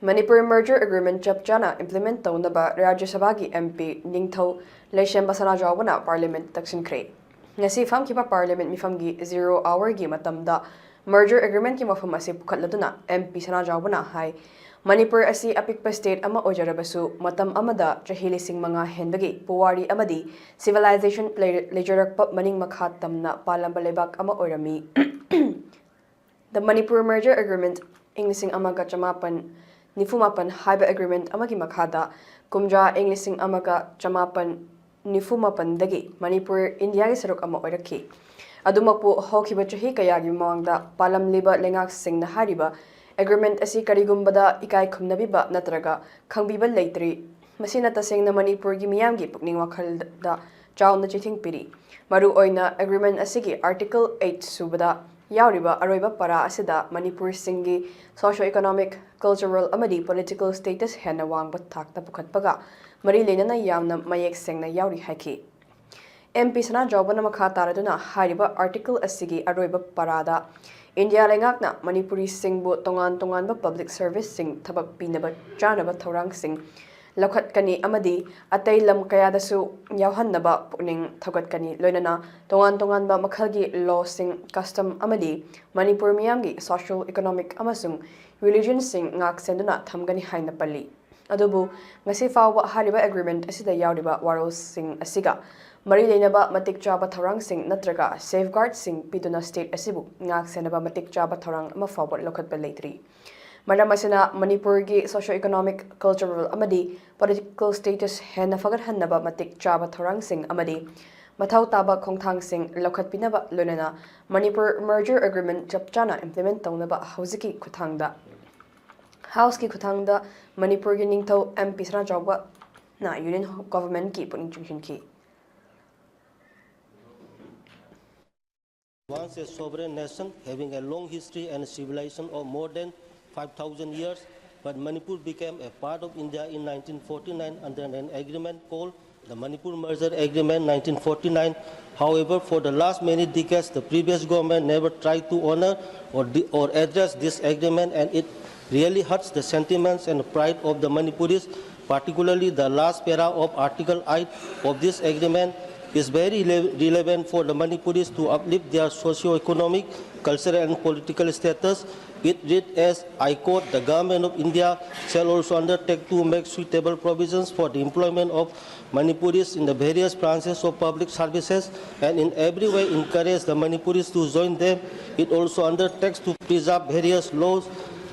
Manipur merger agreement chap chana implement tounaba Rajya Sabhagi MP Sanajaoba Parliament taksinkhre. Ngasi famkiba Parliament mifamgi 0 hour gi matamda merger agreement ki mafam asi pukhatladuna MP Sanajaoba hai Manipur asi apikpa state ama ojarabasu matam amada chahili sing mga henbagi puwari amadi civilization lejarakpa maning makha tamna palamba lebak ama orami. The Manipur merger agreement Englising amaga chamapan Nifumapan Haiba Agreement amagi makhada kumja Englising amaga chamapan Nifumapan dagi Manipur India gi saruk ama oiraki adumapu hokiba chahi kayagi mawangda palam liba lengak sing na hariba agreement asi karigumbada ikai khumnabiba natraga khangbiba leitri masina taseng na Manipur gi miyamgi pukning wakhalda chawna chithing piri maru oina agreement asigi article 8 subada Yauriba Aroiba Para Asida Manipur Singi socio-economic, cultural, amadi political status hena wang batak na pukatpaga Marilena na yamna mayek seng na yauri haki. MP Sanajaoba na makataraduna hariba article asigi Aroiba Parada India lengak na Manipuri singbu tongan ba public service sing tabak pinaba janaba thorang sing Lakhat kani amadi atay lam kayada su yauhannaba puning thagat kani loinana tongan ba makhalgi law sing custom amadi Manipur miyamgi social economic amasung religion sing ngak senduna thamgani haina pali adubu ngasi fawba hariba agreement asida yauriba warol sing asiga mari leinaba matik chaba thorang sing natraga safeguard sing piduna state asibu ngak senaba matik chaba thorang ama fawba lokhat ba leitri Madamasina Manipur gi socio-economic, cultural amadi political status hena fagat hannaba matik chaba thorang sing amadi mathau taba khongthang sing lokhat pinaba lonana Manipur merger agreement chapchana implement taunaba hausiki khuthangda House ki khuthangda Manipur gi ningthau MP Sanajaoba na union government ki puning chunghin ki Once a sovereign nation having a long history and civilization of more than 5,000 years, but Manipur became a part of India in 1949 under an agreement called the Manipur Merger Agreement 1949. However, for the last many decades, the previous government never tried to honor or address this agreement, and it really hurts the sentiments and pride of the Manipuris, particularly the last para of Article 8 of this agreement is very relevant for the Manipuris to uplift their socio-economic, cultural and political status. It reads as, I quote, the government of India shall also undertake to make suitable provisions for the employment of Manipuris in the various branches of public services and in every way encourage the Manipuris to join them. It also undertakes to preserve various laws,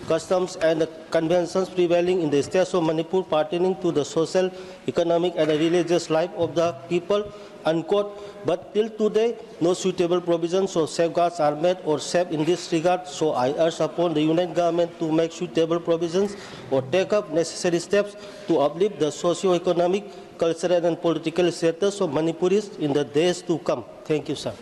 customs and conventions prevailing in the states of Manipur pertaining to the social, economic and religious life of the people, unquote. But till today, no suitable provisions or safeguards are made or safe in this regard, so I urge upon the Union government to make suitable provisions or take up necessary steps to uplift the socio-economic, cultural and political status of Manipuris in the days to come. Thank you, sir.